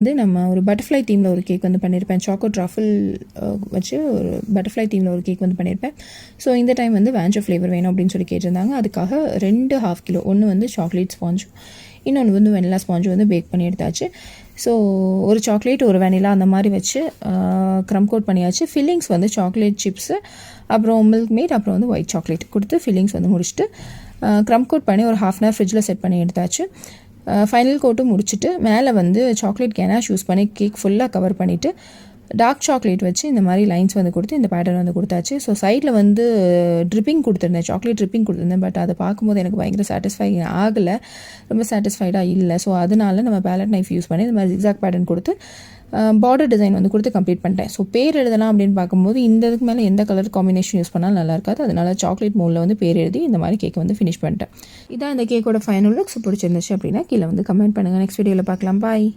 வந்து நம்ம ஒரு பட்டர்ஃப்ளை தீமில் ஒரு கேக் வந்து பண்ணியிருப்பேன். சாக்கோ ட்ரஃபிள் வச்சு ஒரு பட்டர்ஃப்ளை தீமில் ஒரு கேக் வந்து பண்ணியிருப்பேன். ஸோ இந்த டைம் வந்து வேஞ்சோ ஃப்ளேவர் வேணும் அப்படின்னு சொல்லி கேட்டிருந்தாங்க. அதுக்காக 2 1/2 கிலோ, ஒன்று வந்து சாக்லேட் ஸ்பாஞ்சும் இன்னொன்று வந்து வெனிலா ஸ்பாஞ்சும் வந்து பேக் பண்ணி எடுத்தாச்சு. ஸோ ஒரு சாக்லேட் ஒரு வெனிலா அந்த மாதிரி வச்சு க்ரம் கோட் பண்ணியாச்சு. ஃபில்லிங்ஸ் வந்து சாக்லேட் சிப்ஸு, அப்புறம் மில்க் மேட், அப்புறம் வந்து ஒயிட் சாக்லேட் கொடுத்து ஃபில்லிங்ஸ் வந்து முடிச்சுட்டு க்ரம் கோட் பண்ணி ஒரு 1/2 hour ஃப்ரிட்ஜில் செட் பண்ணி எடுத்தாச்சு. ஃபைனல் கோட்டும் முடிச்சுட்டு மேலே வந்து சாக்லேட் கேனாஷ் யூஸ் பண்ணி கேக் ஃபுல்லாக கவர் பண்ணிவிட்டு டார்க் சாக்லேட் வச்சு இந்த மாதிரி லைன்ஸ் வந்து கொடுத்து இந்த பேட்டர்ன் வந்து கொடுத்தாச்சு. ஸோ சைடில் வந்து ட்ரிப்பிங் கொடுத்துருந்தேன், சாக்லேட் ட்ரிப்பிங் கொடுத்துருந்தேன். பட் அதை பார்க்கும்போது எனக்கு பயங்கர சாட்டிஸ்ஃபை ஆகலை, ரொம்ப சாட்டிஸ்ஃபைடாக இல்லை. ஸோ அதனால நம்ம பேலட் நைஃப் யூஸ் பண்ணி இந்த மாதிரி ஜிக்ஸாக் பேட்டர்ன் கொடுத்து பார்டர் டிசைன் வந்து கொடுத்து கம்ப்ளீட் பண்ணிட்டேன். ஸோ பேர் எழுதலாம் அப்படின்னு பார்க்கும்போது இந்த இதுக்கு மேலே எந்த கலர் காம்பினேஷன் யூஸ் பண்ணாலும் நல்லா இருக்காது. அதனால சாக்லேட் மோல்டில் வந்து பேர் எழுதி இந்த மாதிரி கேக் வந்து ஃபினிஷ் பண்ணிட்டேன். இதான் இந்த கேக்கோட ஃபைனல் லுக். ஸோ பிடிச்சிருந்துச்சு அப்படின்னா கீழே வந்து கமெண்ட் பண்ணுங்கள். நெக்ஸ்ட் வீடியோவில் பார்க்கலாம். பாய்.